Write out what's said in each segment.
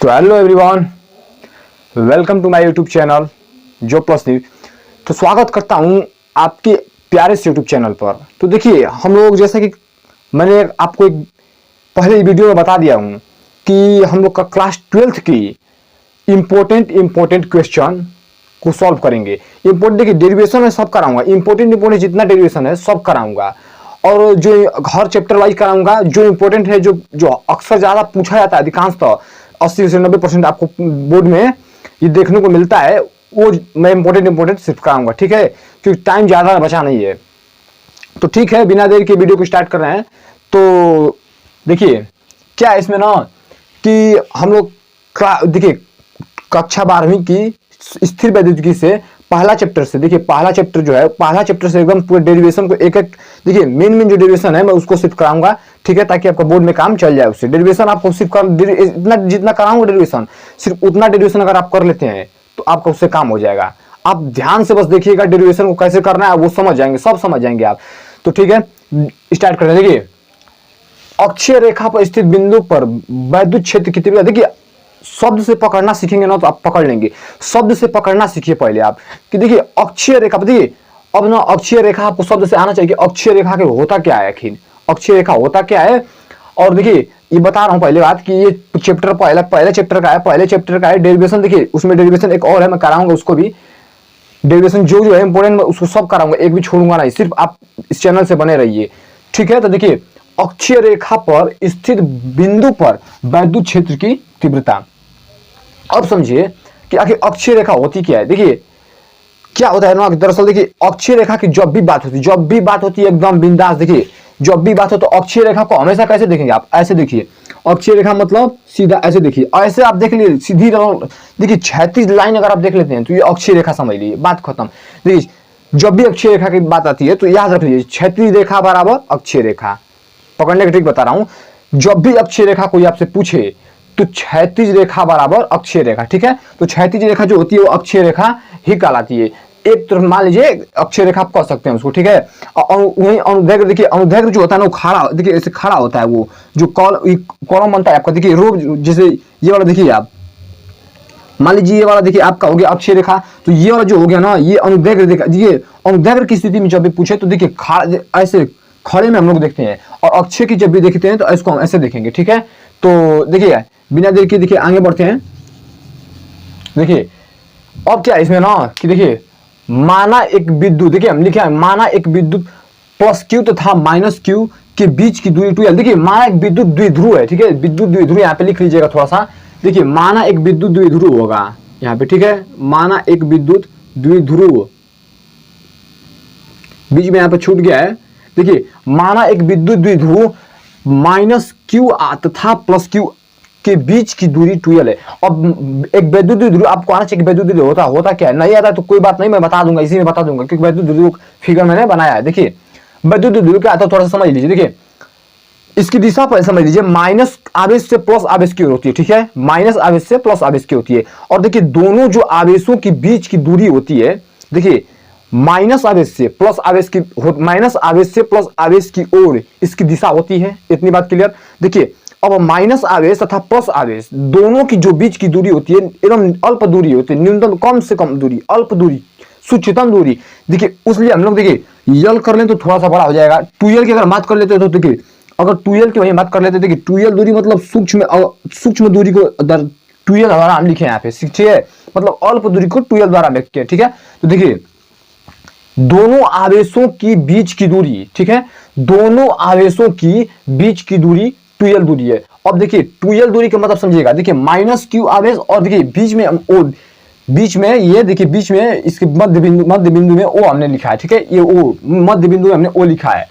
तो hello everyone, welcome to my YouTube channel जो plus news. तो स्वागत करता हूं आपके प्यारे से यूट्यूब चैनल पर। तो देखिए, हम लोग जैसा कि मैंने आपको एक पहले वीडियो में बता दिया हूं कि हम लोग का क्लास 12th की इम्पोर्टेंट क्वेश्चन को सॉल्व करेंगे। इम्पोर्टेंट देखिए, डेरिवेशन में सब कराऊंगा, इम्पोर्टेंट जितना डेरिवेशन है सब कराऊंगा, और जो हर चैप्टर वाइज कराऊंगा। जो इम्पोर्टेंट है, जो अक्सर ज्यादा पूछा जाता है, अधिकांशतः 80 से 90% आपको बोर्ड में ये देखने को मिलता है, वो मैं इम्पोर्टेंट सिर्फ कराऊंगा, ठीक है, क्योंकि टाइम ज्यादा बचा नहीं है। तो ठीक है, बिना देर के वीडियो को स्टार्ट कर रहे हैं। तो देखिए क्या है इसमें ना, कि हम लोग देखिए कक्षा 12वीं की स्थिर वैद्युतिकी से पहला चैप्टर से, देखिए पहला चैप्टर जो है, पहला चैप्टर से एकदम पूरे डेरिवेशन को एक एक, देखिए मेन जो डेरिवेशन है मैं उसको सिर्फ कराऊंगा, ठीक है, ताकि आपका बोर्ड में काम चल जाए। उससे डेरिवेशन आपको सिर्फ इतना जितना कराऊंगा डेरिवेशन, सिर्फ उतना डेरिवेशन अगर आप कर लेते हैं तो आपका उससे काम हो जाएगा। आप ध्यान से बस देखिएगा डेरिवेशन को कैसे करना है, वो समझ जाएंगे, सब समझ जाएंगे आप। तो ठीक है, स्टार्ट करें। देखिए, अक्षीय रेखा पर स्थित बिंदु पर वैद्युत क्षेत्र की तीव्रता, देखिए शब्द से पकड़ना सीखेंगे ना तो आप पकड़ लेंगे। शब्द से पकड़ना सीखिए पहले आप, कि देखिए अक्षीय रेखा, देखिए अब ना अक्षीय रेखा आपको शब्द से आना चाहिए कि अक्षीय रेखा के होता क्या है, आखिर अक्षीय रेखा होता क्या है। और देखिए ये बता रहा हूं पहले बात कि ये चैप्टर पहले चैप्टर का है डेरिवेशन। देखिए उसमें डेरिवेशन एक और है, मैं कराऊंगा उसको भी। डेरिवेशन जो है इंपोर्टेंट उसको सब कराऊंगा, एक भी छोड़ूंगा नहीं, सिर्फ आप इस चैनल से बने रहिए, ठीक है। तो देखिए, अक्षीय रेखा पर स्थित बिंदु पर वैद्युत क्षेत्र की तीव्रता। अब समझिए कि आखिर अक्षीय रेखा होती क्या है। देखिए क्या होता है ना, दरअसल देखिए अक्षीय रेखा की जब भी बात होती है एकदम बिंदास। देखिए जब भी बात हो तो अक्षीय रेखा को हमेशा कैसे देखेंगे आप, ऐसे देखिए। अक्षीय रेखा मतलब सीधा ऐसे देखिए, ऐसे आप देख लीजिए सीधी। देखिए क्षैतिज लाइन अगर आप देख लेते हैं तो ये अक्षीय रेखा समझ लीजिए, बात खत्म। देखिए जब भी अक्षीय रेखा की बात आती है तो याद रख लीजिए, क्षैतिज रेखा बराबर अक्षीय रेखा। पकड़ने का ट्रिक बता रहा हूं, जब भी अक्षीय रेखा कोई आपसे पूछे तो क्षैतिज रेखा बराबर अक्षीय रेखा, ठीक है। तो क्षैतिज रेखा जो होती है वो अक्षीय रेखा ही कहलाती है। एक तरफ मान लीजिए अक्षीय रेखा आप कह सकते हैं उसको, ठीक है। वही अनुदैर्घ्य, देखिए अनुदैर्घ्य जो होता है ना वो खड़ा, देखिए ऐसे खड़ा होता है, वो जो कॉलम बनता है आपका। देखिए रो, जैसे ये वाला देखिए आप, मान लीजिए ये वाला देखिए आपका हो गया अक्षीय रेखा, तो ये वाला जो हो गया ना ये अनुदैर्घ्य रेखा। देखिए अनुदैर्घ्य की स्थिति में जब भी पूछे तो देखिए ऐसे खड़े में हम लोग देखते हैं, और अक्षय की जब भी देखते हैं तो इसको हम ऐसे देखेंगे, ठीक है। तो देखिए बिना देर के देखिए आगे बढ़ते हैं। देखिए अब क्या है इसमें ना, कि देखिए माना एक विद्युत, देखिए हम लिखे हैं माना एक विद्युत प्लस क्यू तथा माइनस क्यू के बीच की दूरी 2l। देखिए माना एक विद्युत द्विध्रुव है, ठीक है, विद्युत द्विध्रुव यहाँ पे लिख लीजिएगा थोड़ा सा। देखिए माना एक विद्युत द्विध्रुव होगा यहाँ पे, ठीक है, माना एक विद्युत द्विध्रुव, बीच में यहाँ पे छूट गया है। देखिए माना एक विद्युत द्विध्रुव माइनस क्यू तथा प्लस क्यू के बीच की दूरी 2l है। अब एक वैद्युत द्विध्रुव आपको आना चाहिए, वैद्युत द्विध्रुव होता क्या है, नहीं आता तो कोई बात नहीं, मैं बता दूंगा, इसी में बता दूंगा, क्योंकि वैद्युत द्विध्रुव फिगर मैंने बनाया है। देखिए वैद्युत द्विध्रुव क्या आता है थोड़ा सा समझ लीजिए। देखिए इसकी दिशा पर समझ लीजिए, माइनस आवेश से प्लस आवेश की ओर होती है, ठीक है, माइनस आवेश से प्लस आवेश की होती है। और देखिए दोनों जो आवेशों के बीच की दूरी होती है, देखिए माइनस आवेश से प्लस आवेश की ओर इसकी दिशा होती है। इतनी बात क्लियर। देखिए अब माइनस आवेश तथा प्लस आवेश दोनों की जो बीच की दूरी होती है एकदम अल्प दूरी होती है, न्यूनतम कम से कम दूरी, अल्प दूरी, सूक्ष्मतम दूरी। देखिए उसलिए हम लोग देखिए यल कर लें तो थोड़ा सा बड़ा हो जाएगा, 2l की अगर बात कर लेते हैं तो देखिए अगर 2l की वही बात कर लेते हैं, देखिए 2l दूरी मतलब सूक्ष्म दूरी को 2l द्वारा हम लिखे यहाँ पे, ठीक है, मतलब अल्प दूरी को 2l द्वारा व्यक्त किया, ठीक है। तो देखिए दोनों आवेशों की बीच की दूरी, ठीक है, दोनों आवेशों की बीच की दूरी 2l दूरी है। अब देखिए 2l दूरी का मतलब समझिएगा, देखिए माइनस क्यू आवेश, और देखिए बीच में ये देखिए बीच में इसके मध्य बिंदु में ओ हमने लिखा है, ठीक है, ये ओ मध्य बिंदु में हमने ओ लिखा है।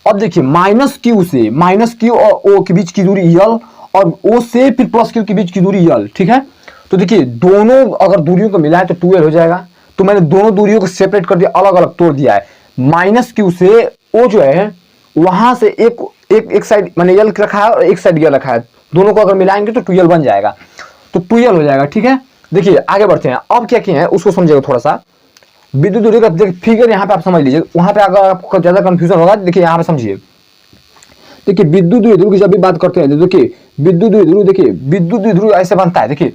अब देखिए माइनस क्यू और ओ के बीच की दूरी यल, और ओ से फिर प्लस क्यू के बीच की दूरी यल, ठीक है। तो देखिए दोनों अगर दूरियों को मिलाए तो 2l हो जाएगा। तो मैंने दोनों दूरियों को सेपरेट कर दिया, अलग अलग तोड़ दिया है। माइनस क्यू से ओ जो है वहां से एक साइड मैंने यल रखा है और एक साइड यल रखा है, दोनों को अगर मिलाएंगे तो 2l बन जाएगा, तो 2l हो जाएगा, ठीक है। देखिए आगे बढ़ते हैं। अब क्या किए हैं उसको समझिएगा थोड़ा सा। विद्युत दूरी का फिगर यहाँ पे आप समझ लीजिए, वहां पे अगर आपको ज्यादा कंफ्यूजन होगा देखिए यहाँ पे समझिए। देखिए विद्युत द्विध्रुव की जब भी बात करते हैं, देखिए विद्युत द्विध्रुव, देखिए विद्युत द्विध्रुव ऐसे बनता है। देखिए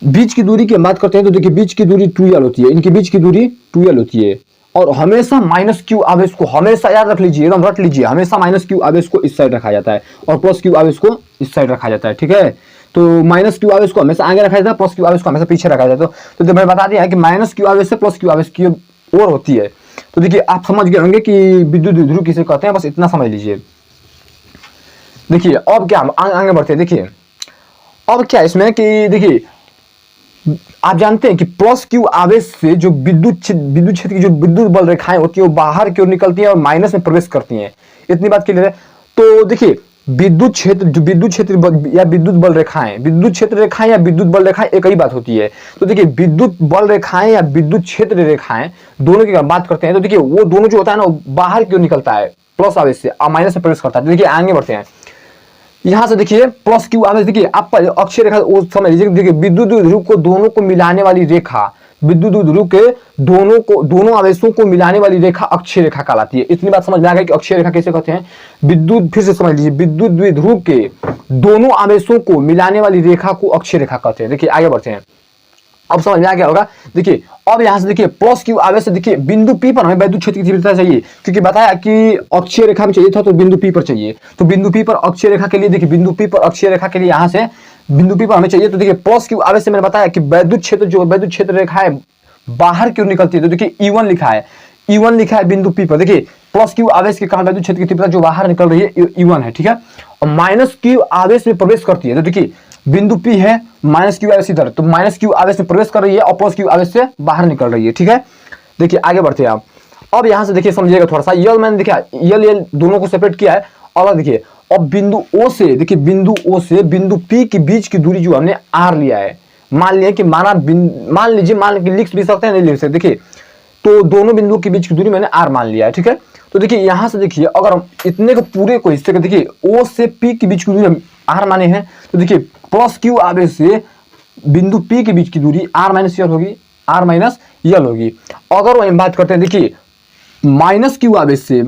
बीच की दूरी की बात करते हैं तो देखिए बीच की दूरी 2l होती है, इनकी बीच की दूरी 2l होती है। और हमेशा -q आवेश को हमेशा याद रख लीजिए, एकदम रट लीजिए, हमेशा -q आवेश को इस साइड रखा जाता है और +q आवेश को इस साइड रखा जाता है, ठीक है। तो -q आवेश को हमेशा आगे रखा जाता है, +q आवेश को हमेशा पीछे रखा जाता है। तो मैंने बता दिया है कि -q आवेश से +q आवेश की ओर होती है। तो देखिए आप समझ गए होंगे कि विद्युत द्विध्रुव किसे कहते हैं, बस इतना समझ लीजिए। देखिए अब क्या हम आगे बढ़ते हैं। देखिए अब क्या इसमें कि देखिए आप जानते हैं कि +q आवेश से जो विद्युत क्षेत्र की जो विद्युत बल रेखाएं होती हैं वो बाहर की ओर निकलती हैं और माइनस में प्रवेश करती हैं। इतनी बात क्लियर है। तो देखिए विद्युत क्षेत्र या विद्युत बल रेखाएं, विद्युत क्षेत्र रेखाएं या विद्युत बल रेखाएं एक ही बात होती है। तो देखिए विद्युत बल रेखाएं या विद्युत क्षेत्र रेखाएं दोनों की बात करते हैं तो देखिए वो दोनों जो होता है ना वो बाहर की ओर निकलता है प्लस आवेश से और माइनस में प्रवेश करता है। तो देखिए आगे बढ़ते हैं। यहां से देखिए +q आवेश, देखिए आपका अक्षीय रेखा वो समझ लीजिए। देखिए विद्युत द्विध्रुव को दोनों को मिलाने वाली रेखा, विद्युत द्विध्रुव के दोनों आवेशों को मिलाने वाली रेखा अक्षीय रेखा कहलाती है। इतनी बात समझ में आ गई कि अक्षीय रेखा कैसे कहते हैं। विद्युत, फिर से समझ लीजिए, विद्युत द्विध्रुव के दोनों आवेशों को मिलाने वाली रेखा को अक्षीय रेखा कहते हैं। देखिए आगे बढ़ते हैं, अब समझ में आ गया होगा। देखिए अब यहां से देखिए +q आवेश से देखिए बिंदु P पर हमें विद्युत क्षेत्र की तीव्रता चाहिए, क्योंकि बताया कि अक्षीय रेखा में चाहिए था तो बिंदु P पर चाहिए। तो बिंदु P पर अक्षीय रेखा के लिए देखिए बिंदु P पर अक्षीय रेखा के लिए यहां से बिंदु P पर हमें चाहिए। तो देखिए +q आवेश से मैंने बताया कि विद्युत क्षेत्र रेखा है बाहर क्यों निकलती है। तो देखिए E1 लिखा है, E1 लिखा है बिंदु P पर। देखिए +q आवेश के कारण विद्युत क्षेत्र की तीव्रता जो बाहर निकल रही है E1 है, ठीक है। और -q आवेश में प्रवेश करती है। तो देखिए बिंदु P है, -q आवेश इधर, तो -q आवेश में प्रवेश कर रही है और +q आवेश से बाहर निकल रही है, ठीक है। देखिए आगे बढ़ते हैं आप। अब यहां से देखिए समझिएगा थोड़ा सा, यल मैंने देखा यल दोनों को सेपरेट किया है। और देखिए अब बिंदु O से, देखिए बिंदु O से बिंदु P के बीच की दूरी जो हमने r लिया है, मान लिया कि मान लीजिए लिख भी सकते हैं, नहीं लिख सकते। देखिए तो दोनों बिंदुओं के बीच की दूरी मैंने r मान लिया है, ठीक है। तो देखिए यहां से देखिए अगर हम इतने को पूरे को हिस्से को देखिए O से P के बीच की दूरी r माने हैं, तो देखिए +q आवेश से बिंदु P के बीच की दूरी r-l होगी, r-l होगी। अगर वही बात करते हैं देखिए -q आवेश से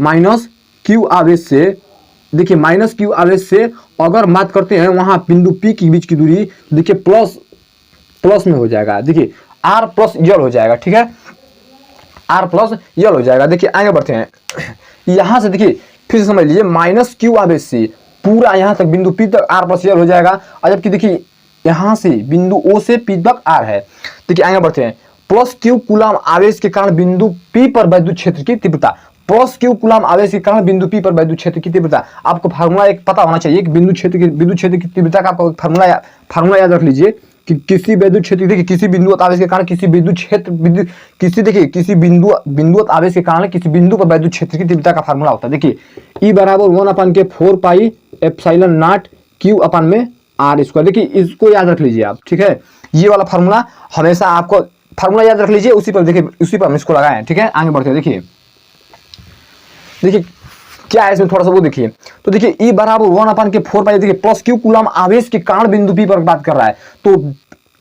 देखिए -q आवेश से अगर बात करते हैं वहां बिंदु P के बीच की दूरी, देखिए प्लस में हो जाएगा। देखिए r+l हो जाएगा, ठीक है, r+l हो जाएगा। देखिए आगे बढ़ते हैं। यहां से देखिए फिर से समझ लीजिए -q आवेश से पूरा यहां तक बिंदु P तक r+l हो जाएगा। और जबकि देखिए यहां से बिंदु O से P तक r है। देखिए आगे बढ़ते हैं। +q कूलम आवेश के कारण बिंदु P पर विद्युत क्षेत्र की तीव्रता, +q कूलम आवेश के कारण बिंदु P पर विद्युत क्षेत्र की तीव्रता। आपको फार्मूला एक पता होना चाहिए कि विद्युत क्षेत्र की तीव्रता का आपको फार्मूला याद रख लीजिए कि किसी विद्युत क्षेत्र, देखिए किसी बिंदुवत आवेश के कारण किसी बिंदुवत आवेश के कारण किसी बिंदु पर विद्युत क्षेत्र की तीव्रता का फार्मूला होता है। देखिए E बराबर 1/4 पाई एप्सिलॉन नॉट Q अपन में r²। देखिए इसको याद रख लीजिए आप, ठीक है। ये वाला फार्मूला हमेशा आपको फार्मूला याद रख लीजिए, उसी पर देखिए उसी पर हम इसको लगाए हैं, ठीक है। आगे बढ़ते हैं। देखिए क्या है इसमें थोड़ा सा वो देखिए। तो देखिए E बराबर 1/4 पाई, देखिए +q कूलम आवेश के कारण बिंदु P पर बात कर रहा है। तो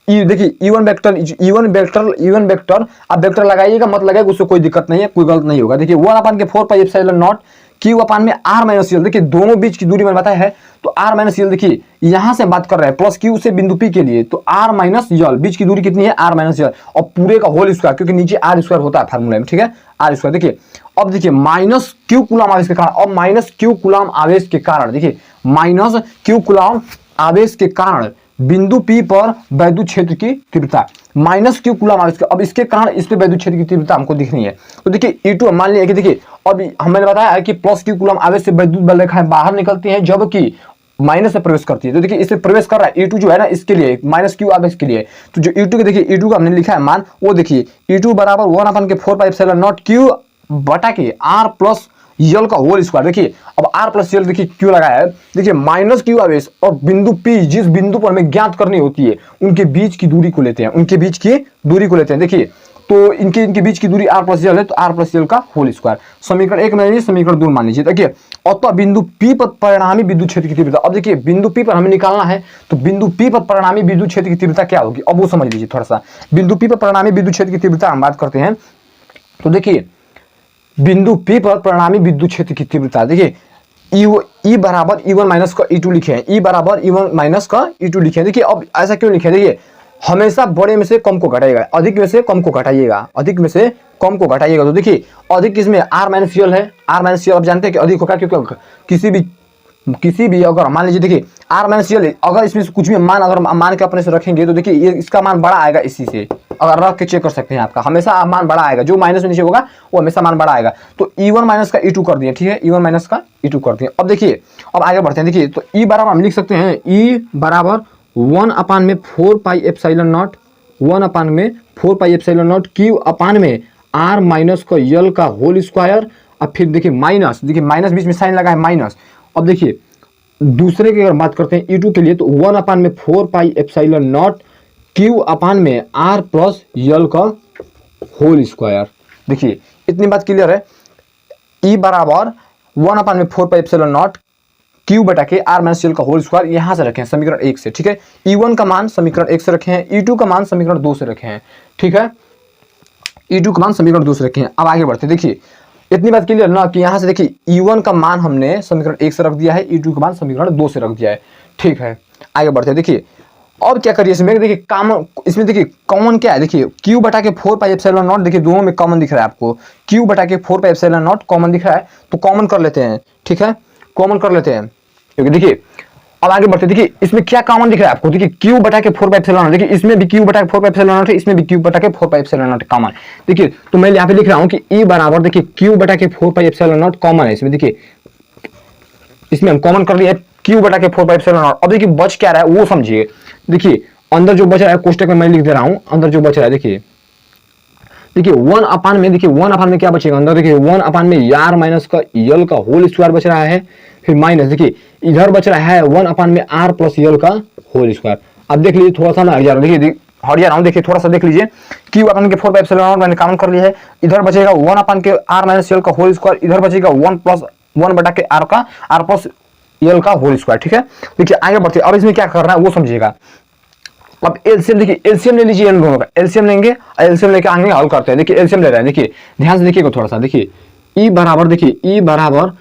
देखिए E1 वेक्टर आप वेक्टर लगाइएगा, मत लगाइएगा, उससे कोई दिक्कत नहीं है, कोई गलत नहीं होगा। देखिए 1/4 पाई एप्सिलॉन नॉट Q अपन में r-l, देखिए दोनों बीच की दूरी मैंने बताया है। तो r-l देखिए यहां से बात कर रहे हैं +q से बिंदु P के लिए, तो r-l बीच की दूरी कितनी है, r-l और पूरे का होल स्क्वायर, क्योंकि नीचे r² होता है फार्मूले में, ठीक है, r²। देखिए अब देखिए -q कूलम आवेश के कारण, अब -q कूलम आवेश के कारण, देखिए -q कूलम आवेश के कारण बिंदु P पर विद्युत क्षेत्र की तीव्रता, -q कूलम आवेश का, अब इसके कारण इस पे विद्युत क्षेत्र की तीव्रता हमको दिखनी है। तो देखिए E2 मान लिया कि देखिए अब हमने बताया है कि +q कूलम आवेश से विद्युत बल रेखाएं बाहर निकलती हैं जबकि माइनस से प्रवेश करती है। तो देखिए इससे प्रवेश कर रहा है E2 जो है ना, इसके लिए -q आवेश के लिए। तो जो E2 के देखिए E2 का हमने लिखा है मान, वो देखिए E2 बराबर 1/4 पाई एप्सिलॉन नॉट Q बटा के r+l का होल स्क्वायर। देखिए अब r+l देखिए क्यों लगाया है, देखिए -q आवेश और बिंदु P जिस बिंदु पर हमें ज्ञात करनी होती है उनके बीच की दूरी को लेते हैं, देखिए तो इनके बीच की दूरी r+l है, तो r+l का होल स्क्वायर। समीकरण 1 मान लीजिए, समीकरण 2 मान लीजिए। देखिए अतः बिंदु P पर परिणामी विद्युत क्षेत्र की तीव्रता, अब देखिए बिंदु P पर हमें निकालना है, तो बिंदु P पर परिणामी विद्युत क्षेत्र की तीव्रता क्या होगी, अब वो समझ लीजिए थोड़ा सा। बिंदु P पर परिणामी विद्युत क्षेत्र की तीव्रता हम बात करते हैं, तो देखिए बिंदु P पर परिणामी विद्युत क्षेत्र की तीव्रता, देखिए ई बराबर E1 माइनस का E2 लिखे हैं, ई बराबर E1 माइनस का E2 लिखे हैं। देखिए अब ऐसा क्यों लिखे हैं, देखिए हमेशा बड़े में से कम को घटाइएगा, अधिक में से कम को घटाइएगा, अधिक में से कम को घटाइएगा। तो देखिए अधिक किसमें R माइनस यल है, R माइनस यल आप जानते हैं कि अधिक होगा, क्योंकि किसी भी अगर मान लीजिए देखिए R माइनस यल अगर इसमें कुछ भी मान अगर मान के अपने से रखेंगे तो देखिए ये इसका मान बड़ा आएगा इसी से, अगर रख के चेक कर सकते हैं आपका हमेशा मान बड़ा आएगा, जो माइनस में नीचे होगा वो हमेशा मान बड़ा आएगा। तो E1 माइनस का E2 कर दिए, ठीक है, E1 माइनस का E2 कर दिए। अब देखिए अब आगे बढ़ते हैं, देखिए तो E बराबर हम लिख सकते हैं E बराबर 1/4 pi epsilon not, 1/4 pi epsilon not Q अपान में R माइनस का यल का होल स्क्वायर। अब फिर देखिए माइनस, देखिए माइनस बीच में साइन लगा है माइनस। अब देखिए दूसरे की अगर बात करते हैं E2 के लिए तो 1/4 पाई एप्सिलॉन नॉट Q अपान में R प्लस यल का होल स्क्वायर। देखिए इतनी बात क्लियर है। E बराबर 1/4 पाई एप्सिलॉन नॉट Q बटा के R माइनस यल का होल स्क्वायर यहां से रखे हैं समीकरण 1 से, ठीक है। E1 का मान समीकरण 1 से रखे हैं, E2 का मान समीकरण 2 से रखे हैं, ठीक है, E2 का मान समीकरण 2 से रखे हैं। अब आगे बढ़ते हैं, देखिए इतनी बात क्लियर ना कि यहाँ से देखिए E1 का मान हमने समीकरण 1 से रख दिया है, E2 का मान समीकरण 2 से रख दिया है, ठीक है। आगे बढ़ते हैं, देखिए और क्या करिए इसमें, देखिए कॉमन, इसमें देखिए कॉमन क्या है, देखिए Q बटा के 4 पाई एप्सिलॉन नॉट, देखिए दोनों में कॉमन दिख रहा है आपको, Q बटा के 4 पाई एप्सिलॉन नॉट कॉमन दिख रहा है, तो कॉमन कर लेते हैं, ठीक है, कॉमन कर लेते हैं, क्योंकि देखिए अब आगे बढ़ते हैं, देखिए इसमें क्या कॉमन दिख रहा है आपको, देखिए Q बटा के 4 पाई एप्सिलॉन नॉट, देखिए इसमें भी Q बटा के 4 पाई एप्सिलॉन नॉट है, इसमें भी Q बटा के 4 पाई एप्सिलॉन नॉट कॉमन। देखिए तो मैं यहाँ पे लिख रहा हूँ कि E बराबर देखिए Q बटा के 4 पाई एप्सिलॉन नॉट कॉमन है इसमें, देखिए इसमें हम कॉमन कर लिए Q बटा के 4 पाई एप्सिलॉन नॉट। अब देखिए बच क्या रहा है वो समझिए, देखिए अंदर जो बच रहा है कोष्टक में मैं लिख दे रहा हूँ, अंदर जो बच रहा है देखिए 1 अपान में, देखिए 1 अपान में क्या बचेगा अंदर, देखिए 1 अपान में यार माइनस का यल का होल स्क्वायर बच रहा है, फिर माइनस देखिए इधर बच रहा है 1 अपान में R प्लस यल का होल स्क्वायर। अब देख लीजिए थोड़ा सा ना हट जा रहा हूँ, देखिए हट जा रहा हूँ, देखिए थोड़ा सा देख लीजिए Q अपान के 4 पाई एप्सिलॉन नॉट मैंने कॉमन कर लिया है, इधर बचेगा 1 अपान के R माइनस यल का होल स्क्वायर, इधर बचेगा 1 प्लस 1 बटा के R का R प्लस यल का होल स्क्वायर, ठीक है। देखिए आगे बढ़ते अब इसमें क्या करना है वो समझिएगा। अब एलसीएम, देखिए एलसीएम ले लीजिए इन दोनों का, एलसीएम लेंगे, एलसीएम लेके आगे हल करते हैं। देखिए एलसीएम ले रहे हैं, देखिए ध्यान से देखिएगा थोड़ा सा, देखिए E बराबर, देखिए E बराबर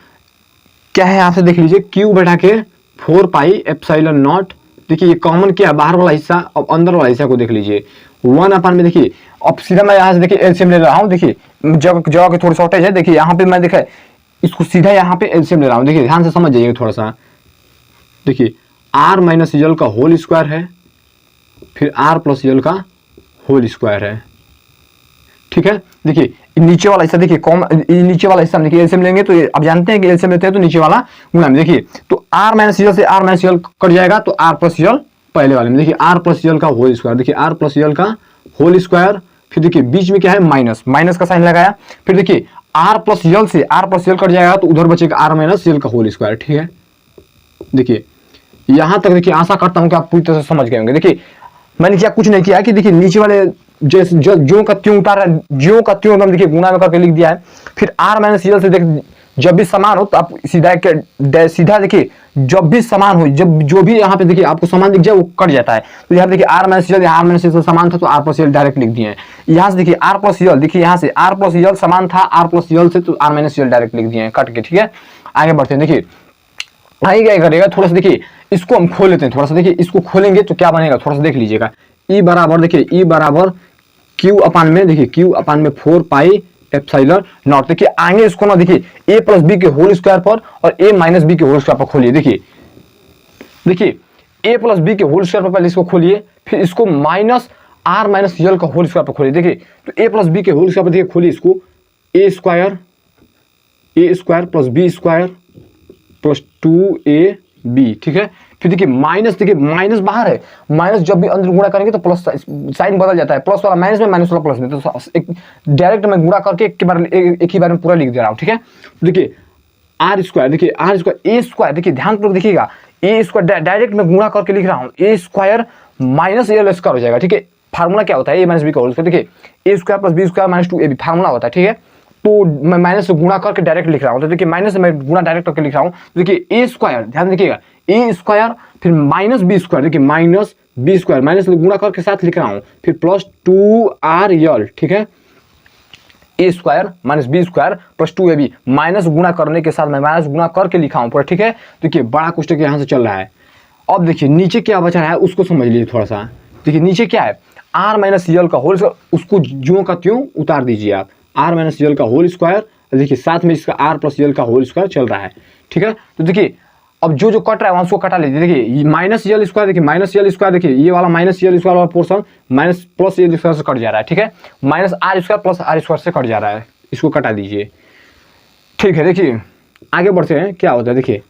क्या है आपसे देख लीजिए Q बटा के 4 पाई एप्सिलॉन नॉट, देखिए ये कॉमन क्या है बाहर वाला हिस्सा, अब अंदर वाला हिस्सा को देख लीजिए 1 अपान में, देखिए अब सीधा मैं यहाँ से देखिए एलसीएम ले रहा हूँ, देखिए जगह की थोड़ी शॉर्टेज है, देखिए यहाँ पे मैं देखा इसको सीधा यहाँ पे एलसीएम ले रहा हूँ, देखिए ध्यान से समझ जाइए थोड़ा सा, देखिए R माइनस यल का होल स्क्वायर है, फिर R प्लस यल का होल स्क्वायर है, ठीक है। देखिए नीचे वाला हिस्सा, देखिए नीचे वाला हिस्सा देखिए एलसीएम लेंगे तो अब जानते हैं कि एलसीएम लेते हैं तो नीचे वाला गुणा में, देखिए तो R माइनस यल से R माइनस यल कट जाएगा तो R प्लस यल पहले वाले में, देखिए R प्लस यल का होल स्क्वायर, देखिए R प्लस यल का होल स्क्वायर, फिर देखिए बीच में क्या है माइनस, माइनस का साइन लगाया, फिर देखिए R प्लस यल से R प्लस यल कट जाएगा तो उधर बचेगा R माइनस यल का होल स्क्वायर, ठीक है। देखिए यहां तक देखिए आशा करता हूं कि आप पूरी तरह से समझ गए होंगे। देखिए मैंने क्या कुछ नहीं किया कि देखिए नीचे वाले जो का त्यों उतारा, जो का त्यों एकदम देखिए गुणा में करके लिख दिया है, फिर R माइनस यल से देख जब भी समान हो तो आप सीधा देखिए जब भी समान हो, जब जो भी यहाँ पे देखिए आपको समान दिख जाए वो कट जाता है, तो यहाँ देखिए R माइनस यल से समान था तो R प्लस यल डायरेक्ट लिख दिए हैं। यहाँ से देखिए R प्लस यल, देखिए यहाँ से R प्लस यल समान था R प्लस यल से तो R माइनस यल डायरेक्ट लिख दिए हैं कट के, ठीक है। आगे बढ़ते हैं, देखिए आगे क्या करेगा थोड़ा सा, देखिए इसको हम खोल लेते हैं थोड़ा सा, देखिए इसको खोलेंगे तो क्या बनेगा थोड़ा सा देख लीजिएगा। E बराबर, देखिए E बराबर Q अपान में, देखिए Q अपान में 4 पाई एप्सिलॉन नॉट, देखिए आगे इसको ना देखिए A प्लस बी के होल स्क्वायर पर और A माइनस बी के होल स्क्वायर पर खोलिए, देखिए A प्लस बी के होल स्क्वायर पर पहले इसको खोलिए, फिर इसको माइनस R माइनस यल का होल स्क्वायर पर खोलिए, देखिए तो A प्लस बी के होल स्क्वायर पर देखिए खोलिए इसको A square plus B square plus 2AB, ठीक है। फिर देखिए माइनस, देखिए माइनस बाहर है, माइनस जब भी अंदर गुणा करेंगे तो प्लस साइन बदल जाता है, प्लस वाला माइनस में माइनस वाला प्लस में, तो एक डायरेक्ट मैं गुणा करके एक ही बार में पूरा लिख दे रहा हूँ, ठीक है। देखिए R स्क्वायर, देखिए R स्क्वायर A स्क्वायर, देखिए ध्यानपूर्वक देखिएगा A स्क्वायर डायरेक्ट मैं गुणा करके लिख रहा हूँ, A square minus L square हो जाएगा, ठीक है। फार्मूला क्या होता है A माइनस बी का होल स्क्वायर, देखिए A square plus B square minus 2AB formula होता है, ठीक है। तो मैं माइनस से गुणा करके डायरेक्ट लिख रहा हूँ, तो देखिए माइनस से मैं गुणा डायरेक्ट करके लिख रहा हूँ, देखिए A स्क्वायर, ध्यान देखिएगा A स्क्वायर फिर माइनस बी स्क्वायर, देखिए माइनस बी स्क्वायर माइनस गुणा करके साथ लिख रहा हूँ, फिर प्लस 2R यल, ठीक है। A square minus b square plus 2ab minus गुणा करने के साथ मैं माइनस गुणा करके लिखा हूँ पूरा, ठीक है। देखिए बड़ा कोष्टक यहाँ से चल रहा है। अब देखिए नीचे क्या बचा रहा है उसको समझ लीजिए थोड़ा सा। देखिए नीचे क्या है, आर माइनस यल का होल स्क्वायर, उसको ज्यों का त्यों उतार दीजिए आप, आर माइनस यल का होल स्क्वायर। देखिए साथ में इसका आर प्लस यल का होल स्क्वायर चल रहा है, ठीक है। तो देखिए अब जो जो कट रहा है वहाँ उसको कटा लीजिए। देखिए माइनस यल स्क्वायर, देखिए माइनस यल स्क्वायर, देखिए ये वाला माइनस यल स्क्वायर वाला portion minus plus L square से कट जा रहा है, ठीक है। Minus R square plus R square से कट जा रहा है, इसको कटा दीजिए, ठीक है। देखिए आगे बढ़ते हैं, क्या होता है देखिए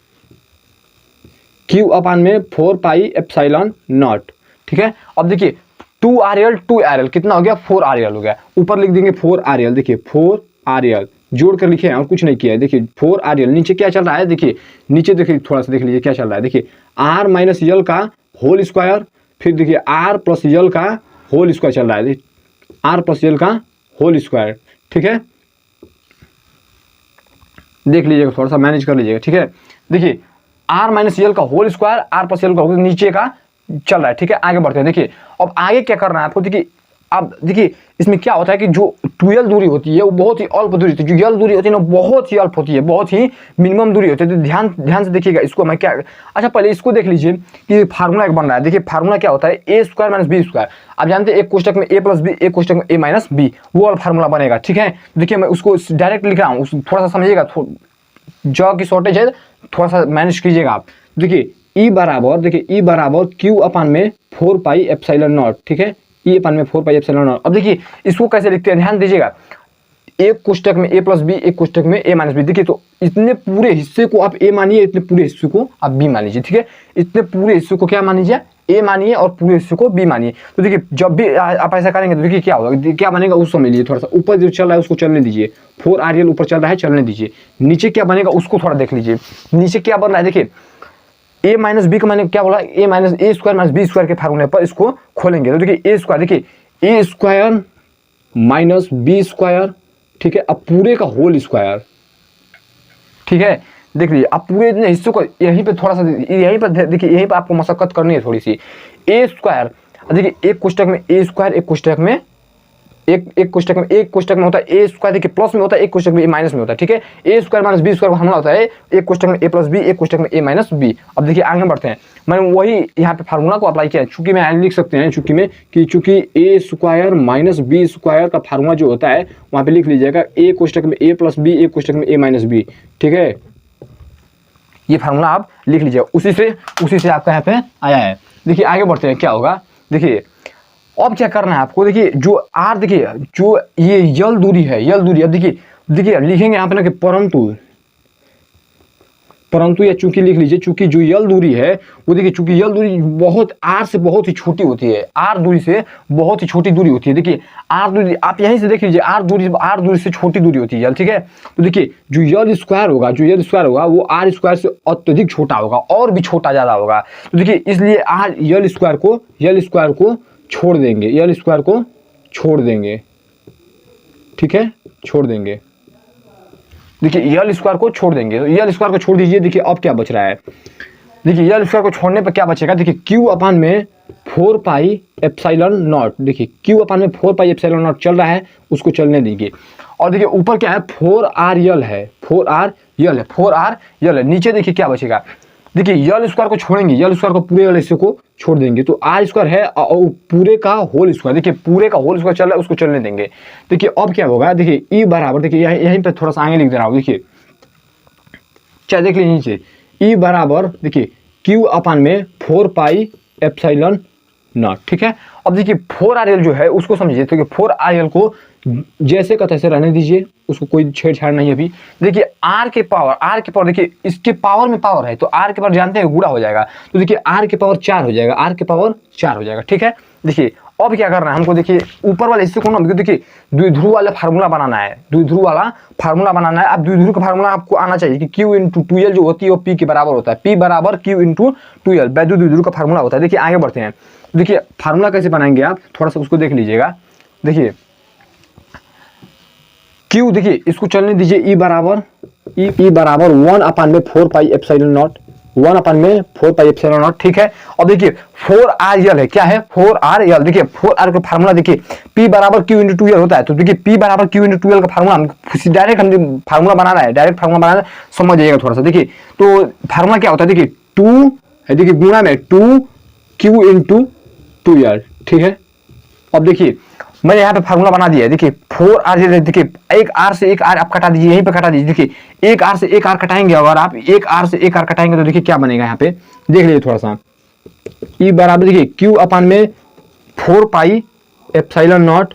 क्यू अपान में 4 पाई एप्सिलॉन नॉट, ठीक है। अब देखिए 2RL कितना हो गया, 4RL हो गया, ऊपर लिख देंगे 4RL। देखिए 4RL जोड़ कर लिखे हैं और कुछ नहीं किया है। देखिए 4RL नीचे क्या चल रहा है, देखिए नीचे देखिए थोड़ा सा देख लीजिए क्या चल रहा है। देखिए आर माइनस यल का होल स्क्वायर, फिर देखिए आर प्लस यल का होल स्क्वायर चल रहा है, आर प्लस यल का होल स्क्वायर, ठीक है। देख लीजिएगा थोड़ा सा मैनेज कर लीजिएगा, ठीक है। देखिए आर माइनस यल का whole square R plus L का होल नीचे का चल रहा है, ठीक है। आगे बढ़ते हैं। देखिए अब आगे क्या करना है आपको, देखिए अब देखिए इसमें क्या होता है कि जो 2l दूरी होती है वो बहुत ही अल्प दूरी होती है, जो यल दूरी होती है ना बहुत ही अल्प होती है, बहुत ही मिनिमम दूरी होती है। तो ध्यान से देखिएगा इसको। मैं क्या, अच्छा पहले इसको देख लीजिए कि फार्मूला एक बन रहा है। देखिए फार्मूला क्या होता है, a square minus b square. आप जानते हैं एक कोष्टक में ए प्लस बी, एक कोष्टक में ए माइनस बी, वो वाला फार्मूला बनेगा, ठीक है। देखिए मैं उसको डायरेक्ट लिख रहा हूँ, थोड़ा सा समझिएगा, जगह की शॉर्टेज है, थोड़ा सा मैनेज कीजिएगा आप। देखिए ई बराबर, देखिए ई बराबर क्यू अपान में 4 पाई एप्सिलॉन नॉट, ठीक है। ई अपान में 4 पाई एप्सिलॉन नॉट। अब देखिए इसको कैसे लिखते हैं, ध्यान दीजिएगा। एक कोष्टक में ए प्लस बी, एक कोष्टक में ए माइनस बी। देखिए तो इतने पूरे हिस्से को आप ए मानिए, इतने पूरे हिस्से को आप बी मान लीजिए, ठीक है। इतने पूरे हिस्से को क्या मान लीजिए, ए मानिए, और पूरे हिस्से को बी मानिए। तो देखिए जब भी आप ऐसा करेंगे तो देखिए क्या होगा, क्या बनेगा उस समझ लीजिए। थोड़ा सा ऊपर जो चल रहा है उसको चलने दीजिए, 4RL ऊपर चल रहा है, चलने दीजिए। नीचे क्या बनेगा उसको थोड़ा देख लीजिए, नीचे क्या बन रहा है। देखिए ए माइनस बी का मैंने क्या बोला, ए माइनस ए स्क्वायर माइनस बी स्क्वायर के फार्मूले पर इसको खोलेंगे। तो देखिए ए स्क्वायर, देखिए ए स्क्वायर माइनस बी स्क्वायर, ठीक है। अब पूरे का होल स्क्वायर, ठीक है। देख लीजिए अब पूरे इतने हिस्सों को यहीं पे थोड़ा सा, यहीं पर देखिए, यहीं पर आपको मशक्कत करनी है थोड़ी सी। ए स्क्वायर, देखिए एक कोष्टक में ए स्क्वायर, एक कोष्टक में एक कोष्टक में होता है ए स्क्वायर, देखिए प्लस में होता है, एक कोष्टक में ए माइनस में होता है, ठीक है। A square minus b square हमला होता है एक कोष्टक में ए प्लस बी, एक कोष्टक में ए माइनस बी। अब देखिए आगे बढ़ते हैं, मैंने वही यहाँ पे फार्मूला को अप्लाई किया है। चूंकि मैं लिख सकते हैं चूंकि में कि चूंकि ए स्क्वायर माइनस बी स्क्वायर का फार्मूला जो होता है वहाँ पे लिख लीजिएगा ए कोष्टक में ए प्लस बी, एक कोष्टक में ए माइनस बी, ठीक है। ये फार्मूला आप लिख लीजिए, उसी से आपका यहाँ पे आया है। देखिए आगे बढ़ते हैं, क्या होगा देखिए अब क्या करना है आपको। देखिए जो आर, देखिए जो ये यल दूरी है, यल दूरी, अब देखिए लिखेंगे यहाँ पे ना कि परंतु या चूंकि लिख लीजिए। चूंकि जो यल दूरी है वो देखिए, चूंकि यल दूरी बहुत आर से बहुत ही छोटी होती है, आर दूरी से बहुत ही छोटी दूरी होती है। देखिए आर दूरी आप यहीं से देख लीजिए, आर दूरी से छोटी दूरी होती है यल, ठीक है। तो देखिए जो यल स्क्वायर होगा वो आर स्क्वायर से अत्यधिक छोटा होगा, और भी छोटा ज़्यादा होगा। तो देखिए इसलिए आर यल स्क्वायर को छोड़ देंगे, यल स्क्वायर को छोड़ देंगे, ठीक है, छोड़ देंगे। देखिए यल स्क्वायर को छोड़ देंगे, तो यल स्क्वायर को छोड़ दीजिए। देखिए अब क्या बच रहा है, देखिए यल स्क्वायर को छोड़ने पर क्या बचेगा, देखिए क्यू अपान में 4 पाई एप्सिलॉन नॉट। देखिए क्यू अपान में 4 पाई एप्सिलॉन नॉट चल रहा है, उसको चलने दीजिए। और देखिए ऊपर क्या है, 4RL है, 4RL है। नीचे देखिए क्या बचेगा, देखिए यल स्क्वायर को छोड़ेंगे, यल स्क्वायर को पूरे वाले हिस्से को छोड़ देंगे, तो आर स्क्वायर है और पूरे का होल स्क्वायर। देखिए पूरे का होल स्क्वायर चल रहा है, उसको चलने देंगे। देखिए अब क्या होगा, देखिए ई बराबर, देखिए यहीं पे थोड़ा सा आगे लिख दे रहा हूँ। देखिए चाहे देख लीजिए नीचे, ई बराबर देखिए क्यू अपान में 4 पाई एप्सिलॉन नॉट, ठीक है। अब देखिए 4RL जो है उसको समझिए, तो 4RL को जैसे का तैसे रहने दीजिए, उसको कोई छेड़छाड़ नहीं है अभी। देखिए आर के पावर देखिए इसके पावर में पावर है, तो आर के पावर जानते हैं गुणा हो जाएगा, तो देखिए आर के पावर 4 हो जाएगा, आर के पावर 4 हो जाएगा, ठीक है। देखिए अब क्या करना है हमको, देखिए ऊपर वाले हिस्से को ना, देखिए द्विध्रुव वाला फार्मूला बनाना है, द्विध्रुव वाला फार्मूला बनाना है। अब द्विध्रुव का फार्मूला आपको आना चाहिए कि Q × 2L जो होती है वो P के बराबर होता है, P बराबर Q × 2L वैद्युत द्विध्रुव का फार्मूला होता है। देखिए आगे बढ़ते हैं, देखिए फार्मूला कैसे बनाएंगे आप, थोड़ा सा उसको देख लीजिएगा। देखिए Q, देखिए इसको चलने दीजिए, E बराबर 1 अपान में 4 पाई एप्सिलॉन नॉट, 1 अपन में 4 पाई एप्सिलॉन नॉट, ठीक है। और देखिए 4RL है, क्या है 4RL, देखिए 4R का फार्मूला देखिए P बराबर Q इंटू 2L होता है। तो देखिए P बराबर Q इंटू 2L का फार्मूला डायरेक्ट हम फार्मूला बनाना है, डायरेक्ट फार्मूला बनाना है, समझ जाइएगा थोड़ा सा। देखिए तो फार्मूला क्या होता है, देखिए 2 है, देखिए गुणा में 2Q इंटू 2L, ठीक है। अब देखिए मैंने यहाँ पे फार्मूला बना दिया है, देखिए 4R, देखिए एक R से एक R आप कटा दीजिए, यहीं पे कटा दीजिए। देखिए एक R से एक R कटाएंगे, अगर आप एक R से एक R कटाएंगे तो देखिए क्या बनेगा, यहाँ पे देख लीजिए थोड़ा सा। E बराबर देखिए Q अपन में 4 पाई एप्सिलॉन नॉट,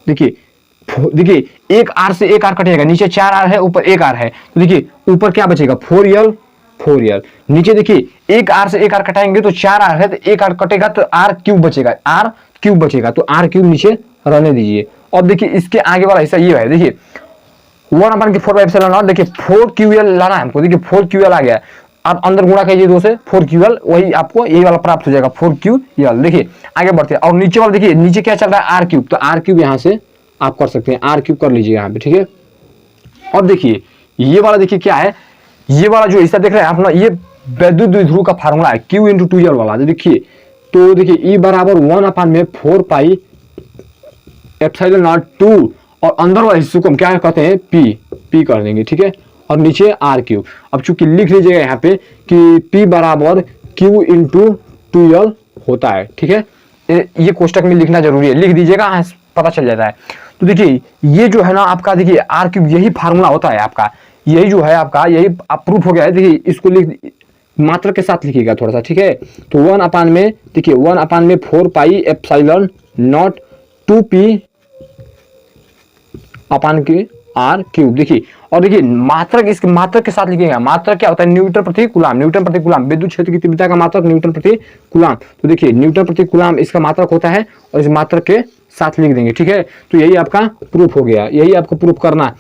देखिए एक R से एक R कटेगा, नीचे 4R है, ऊपर एक R है, तो देखिए ऊपर क्या बचेगा 4L, नीचे देखिए एक R से एक R कटाएंगे तो 4R है, तो एक R कटेगा तो R क्यूब बचेगा, तो R क्यूब नीचे रहने दीजिए। और देखिए इसके आगे वाला हिस्सा ये है, देखिए 1 अपन के 4 पाई एप्सिलॉन नॉट, देखिए 4QL लाना है हमको, देखिए 4QL आ गया, आप अंदर गुणा कीजिए 2 से 4QL, वही आपको ये वाला प्राप्त हो जाएगा 4QL। देखिए आगे बढ़ते हैं, और नीचे वाला देखिए नीचे क्या चल रहा है R क्यूब, तो R क्यूब यहाँ से आप कर सकते हैं, R क्यूब कर लीजिए यहाँ पे, ठीक है। और देखिए ये वाला देखिए क्या है, ये वाला जो हिस्सा देख रहे हैं आप ना, ये वैद्युत द्विध्रुव का फार्मूला है Q इंटू 2L वाला, देखिए तो देखिए E बराबर 1 अपन में 4 पाई एप्सिलॉन नॉट 2, और अंदर वाले हिस्से को हम क्या कहते हैं P कर देंगे, ठीक है। और नीचे R क्यूब। अब चूंकि लिख लीजिएगा यहाँ पे कि P बराबर Q इंटू 2L होता है, ठीक है। ये कोष्टक में लिखना जरूरी है, लिख दीजिएगा, पता चल जाता है। तो देखिए ये जो है ना आपका, देखिए R क्यूब यही फार्मूला होता है आपका, यही जो है आपका, यही प्रूफ हो गया है। देखिए इसको लिख मात्रा के साथ लिखिएगा थोड़ा सा, ठीक है। तो 1 अपान में देखिए 1 अपान में 4 पाई एप्सिलॉन नॉट 2P अपान के R क्यूब, देखिए। और देखिए मात्रक, इसके मात्रक के साथ लिखिएगा, मात्रक क्या होता है न्यूटन प्रति कूलाम, विद्युत क्षेत्र की तीव्रता का मात्रक न्यूटन प्रति कूलाम। तो देखिए न्यूटन प्रति कूलाम इसका मात्रक होता है, और इस मात्रक के साथ लिख देंगे, ठीक है। तो यही आपका प्रूफ हो गया, यही आपको प्रूफ करना